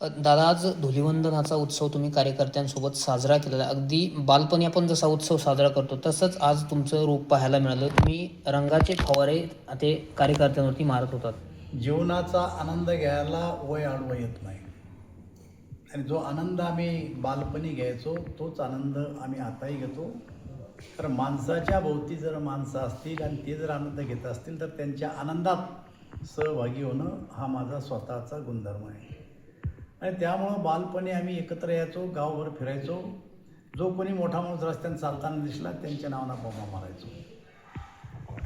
दादा, आज धुलिवंदनाचा उत्सव तुम्ही कार्यकर्त्यांसोबत साजरा केलेला आहे. अगदी बालपणी आपण जसा उत्सव साजरा करतो तसंच आज तुमचं रूप पाहायला मिळालं. तुम्ही रंगाचे फवारे ते कार्यकर्त्यांवरती मारत होतात. जीवनाचा आनंद घ्यायला वय आडवं येत नाही. आणि जो आनंद आम्ही बालपणी घ्यायचो तोच आनंद आम्ही आताही घेतो. कारण माणसाच्या भोवती जर माणसं असतील आणि ते जर आनंद घेत असतील तर त्यांच्या आनंदात सहभागी होणं हा माझा स्वतःचा गुणधर्म आहे. आणि त्यामुळं बालपणी आम्ही एकत्र यायचो, गावभर फिरायचो. जो कोणी मोठा माणूस रस्त्याने चालताना दिसला त्यांच्या नावानं बोंबा मारायचो.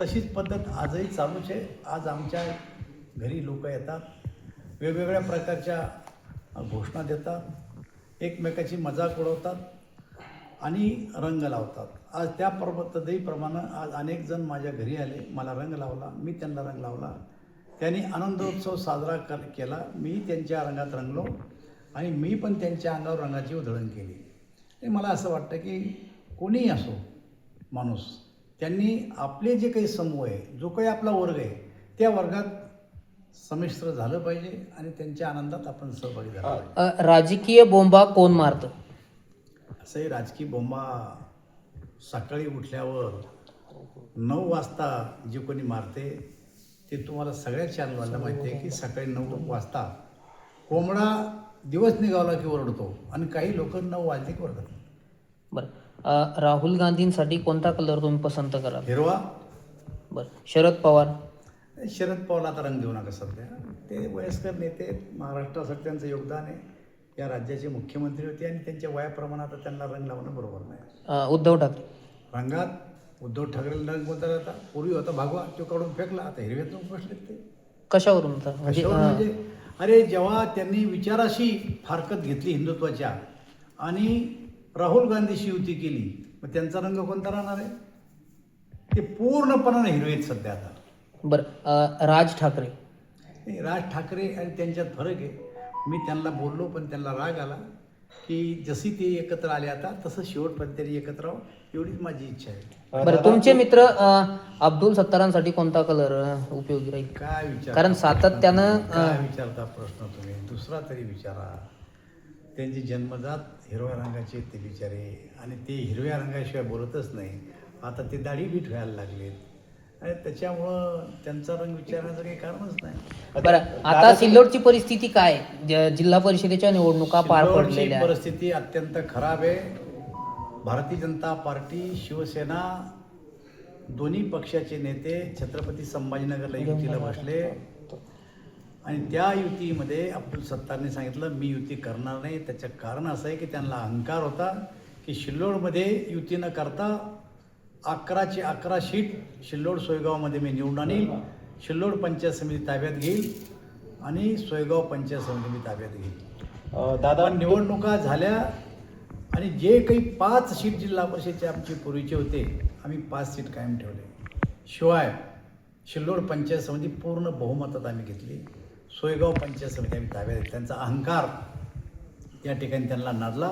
तशीच पद्धत आजही चालूच आहे. आज आमच्या घरी लोक येतात, वेगवेगळ्या प्रकारच्या घोषणा देतात, एकमेकाची मजाक उडवतात आणि रंग लावतात. आज त्या पद्धतीप्रमाणे आज अनेक जण माझ्या घरी आले, मला रंग लावला, मी त्यांना रंग लावला. त्यांनी आनंदोत्सव साजरा केला, मी त्यांच्या रंगात रंगलो आणि मी पण त्यांच्या अंगावर रंगाची उधळण केली. आणि मला असं वाटतं की कोणीही असो माणूस, त्यांनी आपले जे काही समूह आहे, जो काही आपला वर्ग आहे, त्या वर्गात संमिश्र झालं पाहिजे आणि त्यांच्या आनंदात आपण सहभागी झाला पाहिजे. राजकीय बोंबा कोण मारतं? असंही राजकीय बोंबा सकाळी उठल्यावर 9 वाजता जे कोणी मारते ते तुम्हाला सगळ्या चॅनलवाला माहिती आहे की सकाळी 9 वाजता कोंबडा दिवस निघाला की ओरडतो आणि काही लोक 9 वाजले की ओरडतात. बरं, राहुल गांधींसाठी कोणता कलर तुम्ही पसंत कराल? हिरवा. बरं, शरद पवार? शरद पवारला आता रंग देऊ नका. सध्या ते वयस्कर नेते, महाराष्ट्रासाठी त्यांचं योगदान आहे, या राज्याचे मुख्यमंत्री होते आणि त्यांच्या वयाप्रमाणे आता त्यांना रंग लावणं बरोबर नाही. उद्धव ठाकरे? रंगात उद्धव ठाकरेला रंग कोणता होता? पूर्वी होता भगवा, तो काढून फेकला, आता हिरव्यातून बसले ते. कशावरून होता? म्हणजे अरे, जेव्हा त्यांनी विचाराशी फारकत घेतली हिंदुत्वाच्या आणि राहुल गांधीशी युती केली, मग त्यांचा रंग कोणता राहणार आहे? ते पूर्णपणाने हिरवे आहेत सध्या आता. बरं, राज ठाकरे? नाही, राज ठाकरे आणि त्यांच्यात फरक आहे. मी त्यांना बोललो पण त्यांना राग आला की जशी ते एकत्र आले आता तसं शेवटपर्यंत तरी एकत्र राहावं, एवढीच माझी इच्छा आहे. बरं, तुमचे मित्र अब्दुल सत्तारांसाठी कोणता कलर उपयोगी राहील? काय विचार, कारण सातत्यानं काय विचारता प्रश्न तुम्ही? दुसरा तरी विचारा. त्यांची जन्मजात हिरव्या रंगाचे ते बिचारे, आणि ते हिरव्या रंगाशिवाय बोलतच नाही. आता ते दाढी बीट व्हायला लागलेत आणि त्याच्यामुळं त्यांचा रंग विचारण्याचं काही कारणच नाही. बरं, आता सिल्लोडची परिस्थिती काय? जिल्हा परिषदेच्या निवडणुका पार सिल्लोडची पडलेल्या, परिस्थिती अत्यंत खराब आहे. भारतीय जनता पार्टी, शिवसेना दोन्ही पक्षाचे नेते छत्रपती संभाजीनगरला युतीला बसले आणि त्या युतीमध्ये अब्दुल सत्तारने सांगितलं मी युती करणार नाही. त्याचं कारण असं आहे की त्यांना अहंकार होता की सिल्लोडमध्ये युती न करता 11चे 11 सीट सिल्लोड सोयगावमध्ये मी निवडून आणील, सिल्लोड पंचायत समिती ताब्यात घेईल आणि सोयगाव पंचायत समिती मी ताब्यात घेईल. दादा, निवडणुका झाल्या आणि जे काही 5 सीट जिल्हा परिषदेचे आमचे पूर्वीचे होते, आम्ही 5 सीट कायम ठेवले. शिवाय सिल्लोड पंचायत समिती पूर्ण बहुमतात आम्ही घेतली, सोयगाव पंचायत समिती आम्ही ताब्यात घेतली. त्यांचा अहंकार त्या ठिकाणी त्यांना नादला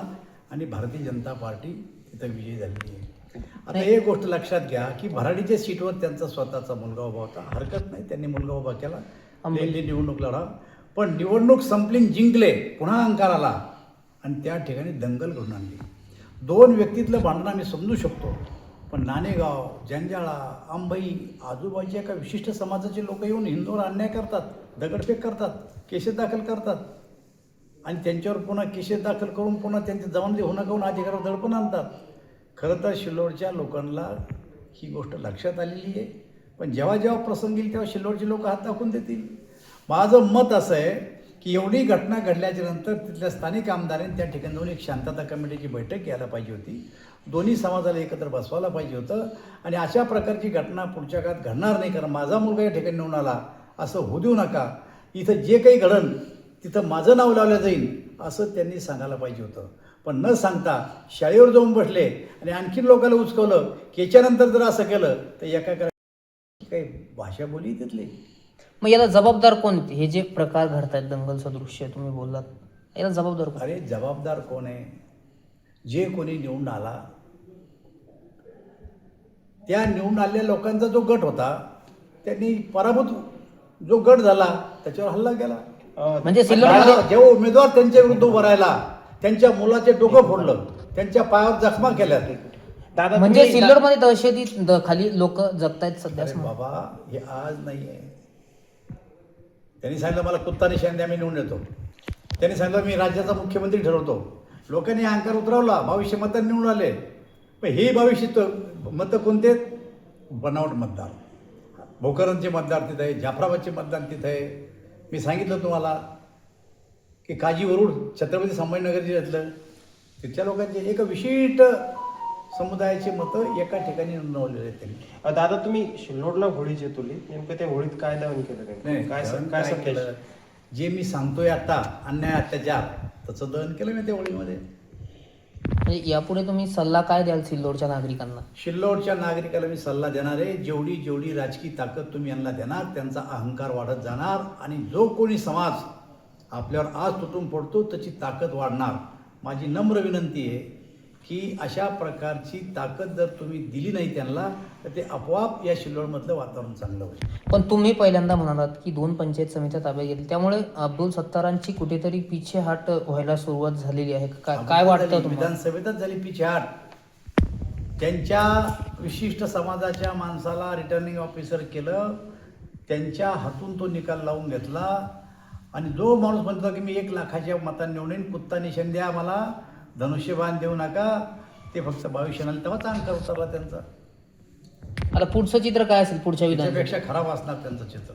आणि भारतीय जनता पार्टी तिथं विजयी झालेली आहे. आता एक गोष्ट लक्षात घ्या की भराडीच्या सीटवर त्यांचा स्वतःचा मुलगा उभा होता. हरकत नाही, त्यांनी मुलगा उभा केला, दिल्ली निवडणूक लढा. पण निवडणूक संपली, जिंकले, पुन्हा अहंकार आला आणि त्या ठिकाणी दंगल घडून आणली. 2 व्यक्तीतलं भांडण आम्ही समजू शकतो, पण नाणेगाव, जंजाळा, अंबई आजूबाजूच्या एका विशिष्ट समाजाचे लोक येऊन हिंदूवर अन्याय करतात, दगडफेक करतात, केसेस दाखल करतात आणि त्यांच्यावर पुन्हा केसेस दाखल करून पुन्हा त्यांच्या जबाबदारी होणं करून अधिकारावर दडपण आणतात. खरं तर सिल्लोडच्या लोकांना ही गोष्ट लक्षात आलेली आहे, पण जेव्हा जेव्हा प्रसंग येईल तेव्हा सिल्लोडचे लोक हात दाखवून देतील. माझं मत असं आहे की एवढी घटना घडल्याच्या नंतर तिथल्या स्थानिक आमदारांनी त्या ठिकाणी जाऊन एक शांतता कमिटीची बैठक घ्यायला पाहिजे होती, दोन्ही समाजाला एकत्र बसवायला पाहिजे होतं आणि अशा प्रकारची घटना पुढच्या काळात घडणार नाही. कारण माझा मुलगा या ठिकाणी निवडून आला असं होऊ देऊ नका, इथं जे काही घडन तिथं माझं नाव लावलं जाईल असं त्यांनी सांगायला पाहिजे होतं. पण न सांगता शाळेवर जाऊन बसले आणि आणखीन लोकांना उचकवलं की याच्यानंतर जर असं केलं तर एका काही भाषा बोली तिथली. मग याला जबाबदार कोण? हे जे प्रकार घडतात दंगल सदृश्य तुम्ही बोललात, याला जबाबदार कोण? अरे, जबाबदार कोण आहे? जे कोणी निवडून आला त्या निवडून आलेल्या लोकांचा जो गट होता त्यांनी पराभूत, जो गट झाला त्याच्यावर हल्ला केला. म्हणजे सिल्लोडमध्ये जेव्हा उमेदवार त्यांच्या विरुद्ध उभं राहिला त्यांच्या मुलाचे डोकं फोडलं, त्यांच्या पायावर जखमा केल्या. दादा म्हणजे तुम्ही- सिल्लोडमध्ये दहशती खाली लोक जगतायत सध्या अरे बाबा, हे आज नाही आहे. त्यांनी सांगितलं मला कुत्ता निशाण द्या, मी निवडून येतो. त्यांनी सांगितलं मी राज्याचा मुख्यमंत्री ठरवतो. लोकांनी अहंकार उतरवला, 2200 मतं निवडून आले. पण हे 2200 मतं कोणते? बनावट मतदार. भोकरांचे मतदार तिथं आहे, जाफराबादचे मतदार तिथं आहे. मी सांगितलं तुम्हाला की काजी वरुड छत्रपती संभाजीनगर जिल्ह्यातलं तिथल्या लोकांचे एक विशिष्ट समुदायाची मतं एका ठिकाणी नोंदवलेली आहेत त्यांनी. दादा तुम्ही शिल्लोडला होळीची तुली नेमकं त्या होळीत काय दहन केलं नाही, नेमकं? काय दहन काय काय संदेश? केलं? जे मी सांगतोय आता अन्याय अत्याचार तसं दहन केलं मी त्या होळीमध्ये. म्हणजे यापुढे तुम्ही सल्ला काय द्याल सिल्लोडच्या नागरिकांना? शिल्लोडच्या नागरिकाला मी सल्ला देणार आहे, जेवढी जेवढी राजकीय ताकद तुम्ही यांना देणार त्यांचा अहंकार वाढत जाणार आणि जो कोणी समाज आपल्यावर आज तुटून पडतो त्याची ताकद वाढणार. माझी नम्र विनंती आहे की अशा प्रकारची ताकद जर तुम्ही दिली नाही त्यांना तर ते आपोआप या शिल्लोडमधलं वातावरण चांगलं होईल. पण तुम्ही पहिल्यांदा म्हणालात की 2 पंचायत समित्या ताब्यात घेतली, त्यामुळे अब्दुल सत्तारांची कुठेतरी पिछेहाट व्हायला सुरुवात झालेली आहे. काय वाटतं तुम्हाला? विधानसभेतच झाली पिछेहाट. त्यांच्या विशिष्ट समाजाच्या माणसाला रिटर्निंग ऑफिसर केलं, त्यांच्या हातून तो निकाल लावून घेतला आणि जो माणूस म्हणतो की मी 1 लाखाच्या मतांनी निवडून कुत्ता निशाण द्या, मला धनुष्यबाण देऊ नका, ते फक्त 2200 आले तेव्हाच अहंकार उतरला त्यांचा. आता पुढचं चित्र काय असेल पुढच्या विधान? त्याच्यापेक्षा खराब असणार त्यांचं चित्र.